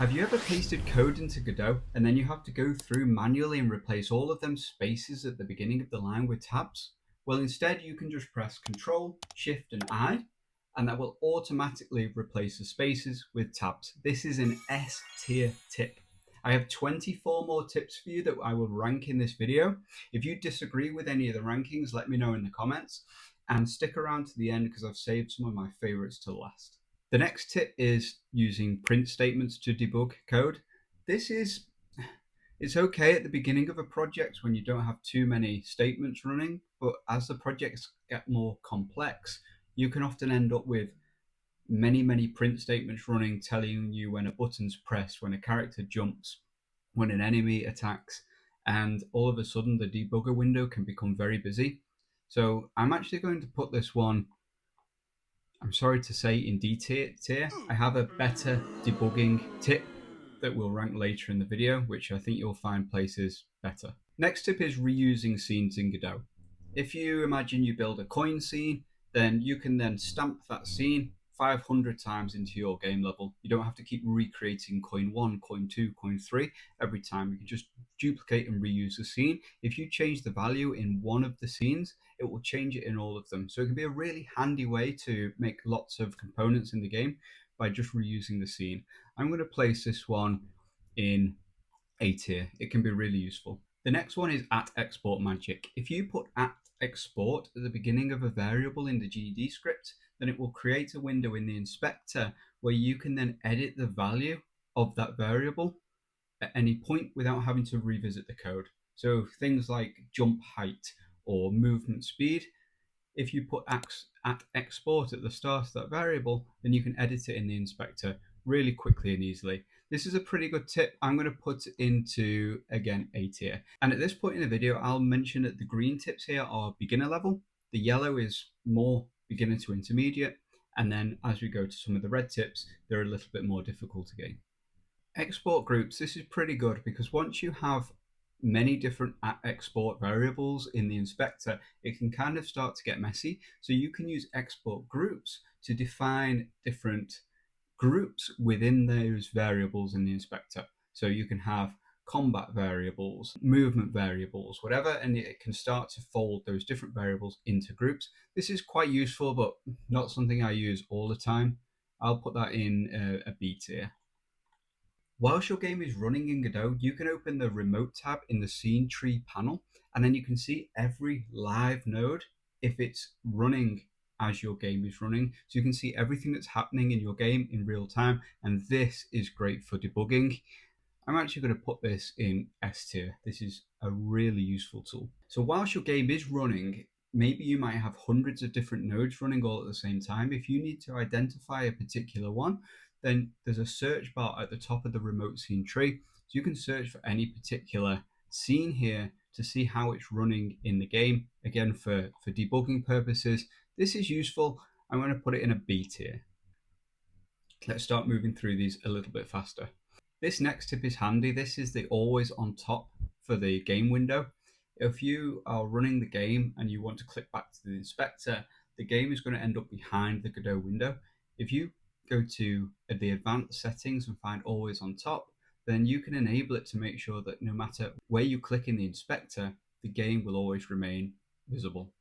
Have you ever pasted code into Godot and then you have to go through manually and replace all of them spaces at the beginning of the line with tabs? Well, instead you can just press Ctrl, Shift and I, and that will automatically replace the spaces with tabs. This is an S tier tip. I have 24 more tips for you that I will rank in this video. If you disagree with any of the rankings, let me know in the comments and stick around to the end because I've saved some of my favorites to last. The next tip is using print statements to debug code. It's okay at the beginning of a project when you don't have too many statements running, but as the projects get more complex, you can often end up with many print statements running, telling you when a button's pressed, when a character jumps, when an enemy attacks, and all of a sudden the debugger window can become very busy. So I'm actually going to put this one, I'm sorry to say, in D tier. I have a better debugging tip that will rank later in the video, which I think you'll find places better. Next tip is reusing scenes in Godot. If you imagine you build a coin scene, then you can then stamp that scene 500 times into your game level. You don't have to keep recreating coin 1, coin 2, coin 3 every time. You can just duplicate and reuse the scene. If you change the value in one of the scenes, it will change it in all of them. So it can be a really handy way to make lots of components in the game by just reusing the scene. I'm going to place this one in A tier. It can be really useful. The next one is @export magic. If you put @export at the beginning of a variable in the GD script, then it will create a window in the inspector where you can then edit the value of that variable at any point without having to revisit the code. So things like jump height or movement speed, if you put @export at the start of that variable, then you can edit it in the inspector really quickly and easily. This is a pretty good tip. I'm going to put into, again, A tier. And at this point in the video, I'll mention that the green tips here are beginner level. The yellow is more beginner to intermediate. And then as we go to some of the red tips, they're a little bit more difficult again. Export groups, this is pretty good because once you have many different export variables in the inspector, it can kind of start to get messy. So you can use export groups to define different groups within those variables in the inspector. So you can have combat variables, movement variables, whatever, and it can start to fold those different variables into groups. This is quite useful, but not something I use all the time. I'll put that in a B tier. Whilst your game is running in Godot, you can open the Remote tab in the Scene Tree panel, and then you can see every live node if it's running as your game is running. So you can see everything that's happening in your game in real time, and this is great for debugging. I'm actually going to put this in S tier. This is a really useful tool. So whilst your game is running, maybe you might have hundreds of different nodes running all at the same time. If you need to identify a particular one, then there's a search bar at the top of the remote scene tree. So you can search for any particular scene here to see how it's running in the game. Again, for debugging purposes, this is useful. I'm going to put it in a B tier. Let's start moving through these a little bit faster. This next tip is handy. This is the always on top for the game window. If you are running the game and you want to click back to the inspector, the game is going to end up behind the Godot window. If you go to the advanced settings and find always on top, then you can enable it to make sure that no matter where you click in the inspector, the game will always remain visible.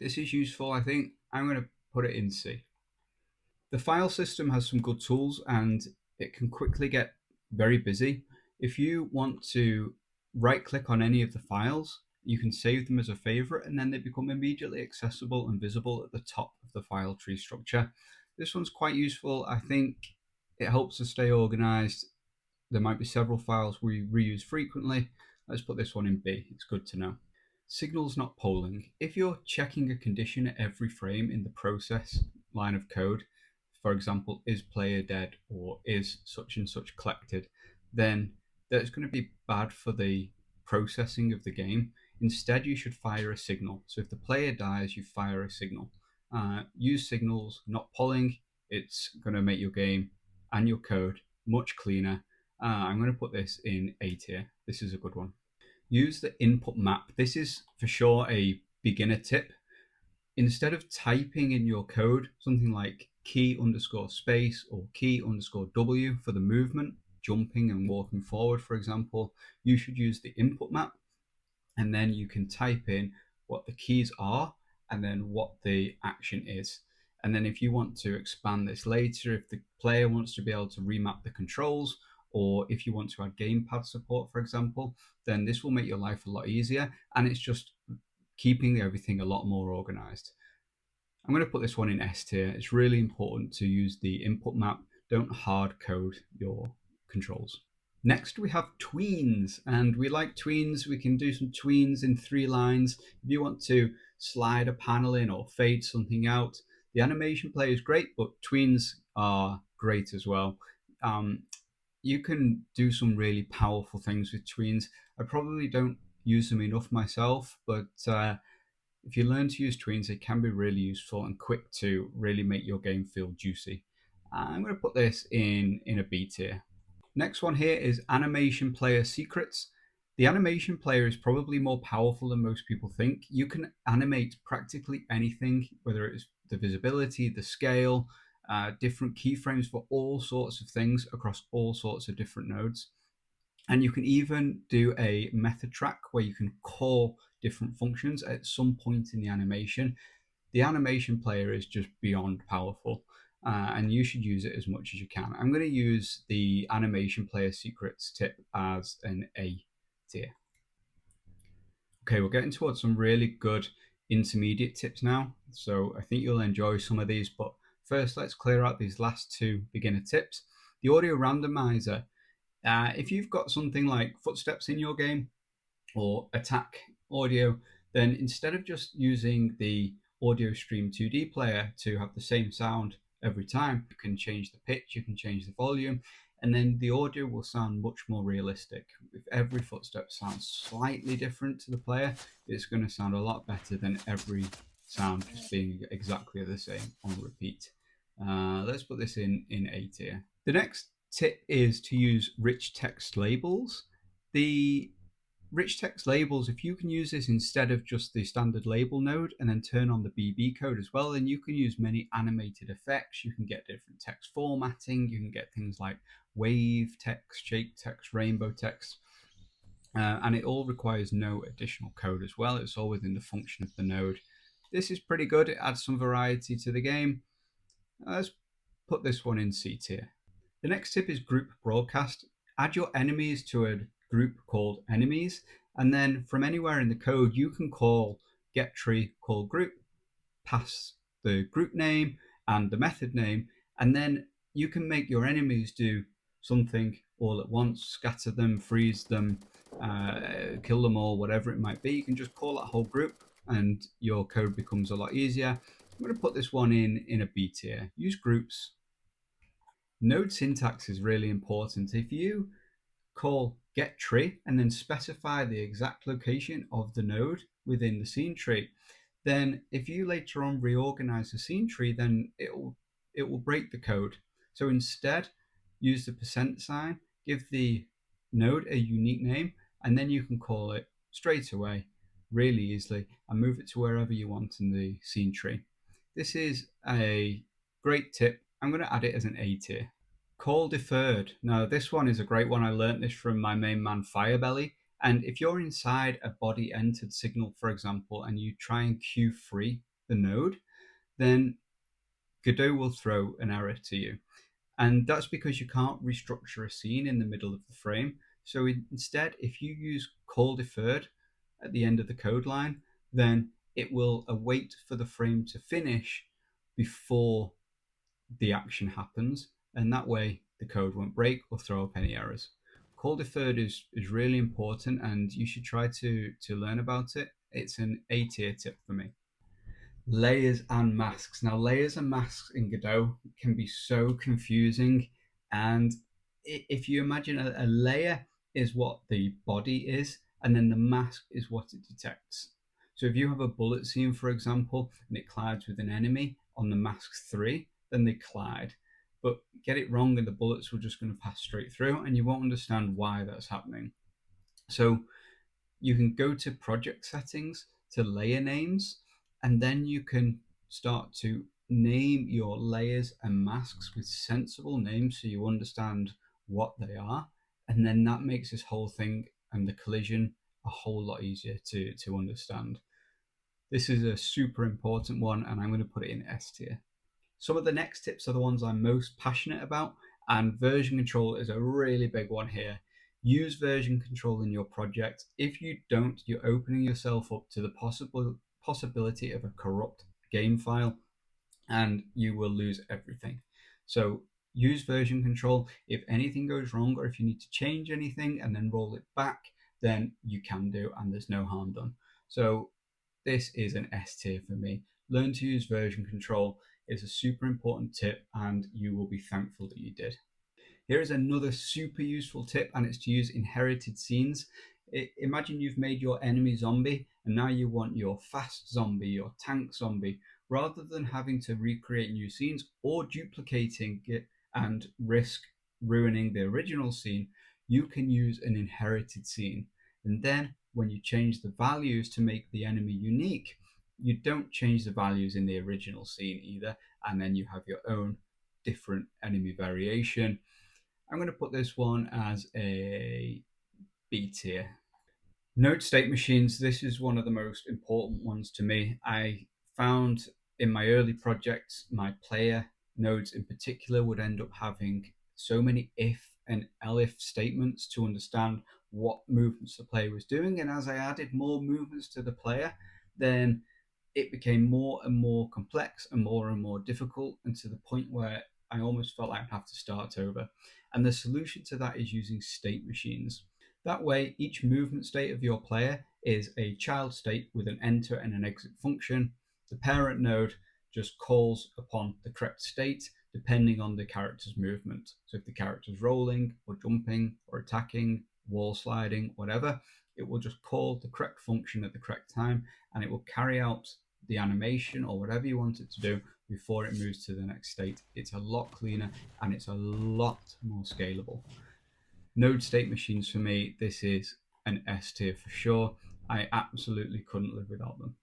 This is useful, I think. I'm going to put it in C. The file system has some good tools and it can quickly get very busy. If you want to right click on any of the files, you can save them as a favorite and then they become immediately accessible and visible at the top of the file tree structure. This one's quite useful. I think it helps us stay organized. There might be several files we reuse frequently. Let's put this one in B. It's good to know. Signals not polling. If you're checking a condition at every frame in the process line of code, for example, is player dead or is such and such collected, then that's going to be bad for the processing of the game. Instead, you should fire a signal. So if the player dies, you fire a signal. Use signals, not polling. It's going to make your game and your code much cleaner. I'm going to put this in A tier. This is a good one. Use the input map. This is for sure a beginner tip. Instead of typing in your code something like key_space or key_W for the movement, jumping and walking forward, for example, you should use the input map, and then you can type in what the keys are and then what the action is. And then if you want to expand this later, if the player wants to be able to remap the controls, or if you want to add gamepad support, for example, then this will make your life a lot easier, and it's just keeping everything a lot more organized. I'm going to put this one in S tier. It's really important to use the input map. Don't hard code your controls. Next, we have tweens, and we like tweens. We can do some tweens in 3 lines. If you want to slide a panel in or fade something out, the animation player is great, but tweens are great as well. You can do some really powerful things with tweens. I probably don't use them enough myself, but if you learn to use tweens, it can be really useful and quick to really make your game feel juicy. I'm going to put this in a B tier. Next one here is animation player secrets. The animation player is probably more powerful than most people think. You can animate practically anything, whether it's the visibility, the scale, different keyframes for all sorts of things across all sorts of different nodes. And you can even do a method track where you can call different functions at some point in the animation. The animation player is just beyond powerful, and you should use it as much as you can. I'm going to use the animation player secrets tip as an A tier. Okay, we're getting towards some really good intermediate tips now, so I think you'll enjoy some of these, but first let's clear out these last 2 beginner tips. The audio randomizer. If you've got something like footsteps in your game or attack audio, then instead of just using the audio stream 2D player to have the same sound every time, you can change the pitch, you can change the volume, and then the audio will sound much more realistic. If every footstep sounds slightly different to the player, it's going to sound a lot better than every sound just being exactly the same on repeat. Let's put this in A tier. The next tip is to use rich text labels. The rich text labels, if you can use this instead of just the standard label node and then turn on the BB code as well, then you can use many animated effects. You can get different text formatting. You can get things like wave text, shake text, rainbow text. And it all requires no additional code as well. It's all within the function of the node. This is pretty good. It adds some variety to the game. Let's put this one in C tier. The next tip is group broadcast. Add your enemies to a group called enemies, and then from anywhere in the code, you can call getTree call group, pass the group name and the method name, and then you can make your enemies do something all at once, scatter them, freeze them, kill them all, whatever it might be. You can just call that whole group and your code becomes a lot easier. I'm going to put this one in a B tier. Use groups. Node syntax is really important. If you call getTree and then specify the exact location of the node within the scene tree, then if you later on reorganize the scene tree, then it will break the code. So instead, use the %sign, give the node a unique name, and then you can call it straight away really easily and move it to wherever you want in the scene tree. This is a great tip. I'm going to add it as an A tier. Call deferred. Now this one is a great one. I learned this from my main man Firebelly. And if you're inside a body entered signal, for example, and you try and queue free the node, then Godot will throw an error to you. And that's because you can't restructure a scene in the middle of the frame. So instead, if you use call deferred at the end of the code line, then it will await for the frame to finish before the action happens, and that way the code won't break or throw up any errors. Call deferred is really important, and you should try to learn about it. It's an A tier tip for me. Layers and masks. Now, layers and masks in Godot can be so confusing, and if you imagine a layer is what the body is, and then the mask is what it detects. So if you have a bullet scene, for example, and it collides with an enemy on the mask 3, then they collide. But get it wrong and the bullets are just going to pass straight through, and you won't understand why that's happening. So you can go to project settings to layer names, and then you can start to name your layers and masks with sensible names so you understand what they are, and then that makes this whole thing and the collision a whole lot easier to understand. This is a super important one, and I'm going to put it in S tier. Some of the next tips are the ones I'm most passionate about, and version control is a really big one here. Use version control in your project. If you don't, you're opening yourself up to the possibility of a corrupt game file, and you will lose everything. So use version control. If anything goes wrong, or if you need to change anything and then roll it back, then you can do, and there's no harm done. So this is an S tier for me. Learn to use version control. It's a super important tip, and you will be thankful that you did. Here is another super useful tip, and it's to use inherited scenes. Imagine you've made your enemy zombie, and now you want your fast zombie, your tank zombie. Rather than having to recreate new scenes or duplicating it and risk ruining the original scene, you can use an inherited scene. And then when you change the values to make the enemy unique, you don't change the values in the original scene either, and then you have your own different enemy variation. I'm going to put this one as a B tier. Node state machines, this is one of the most important ones to me. I found in my early projects, my player nodes in particular would end up having so many if and elif statements to understand what movements the player was doing. And as I added more movements to the player, then it became more and more complex and more difficult, and to the point where I almost felt like I'd have to start over. And the solution to that is using state machines. That way, each movement state of your player is a child state with an enter and an exit function. The parent node just calls upon the correct state depending on the character's movement. So if the character's rolling or jumping or attacking, wall sliding, whatever, it will just call the correct function at the correct time, and it will carry out the animation or whatever you want it to do before it moves to the next state. It's a lot cleaner and it's a lot more scalable. Node state machines for me, this is an S tier for sure. I absolutely couldn't live without them.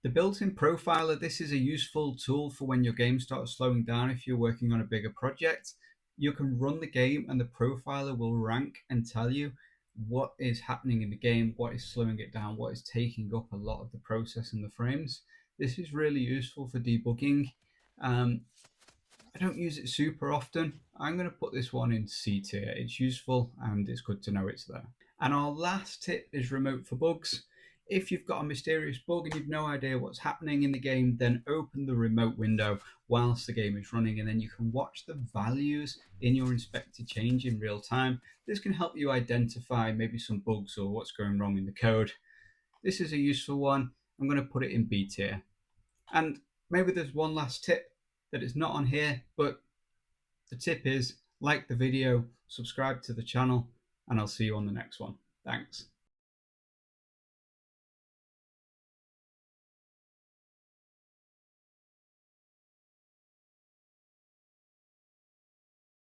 The built-in profiler, this is a useful tool for when your game starts slowing down. If you're working on a bigger project, you can run the game and the profiler will rank and tell you what is happening in the game, what is slowing it down, what is taking up a lot of the process and the frames. This is really useful for debugging. I don't use it super often. I'm going to put this one in C tier. It's useful and it's good to know it's there. And our last tip is remote for bugs. If you've got a mysterious bug and you've no idea what's happening in the game, then open the remote window whilst the game is running, and then you can watch the values in your inspector change in real time. This can help you identify maybe some bugs or what's going wrong in the code. This is a useful one. I'm going to put it in B tier. And maybe there's one last tip that is not on here, but the tip is like the video, subscribe to the channel, and I'll see you on the next one. Thanks.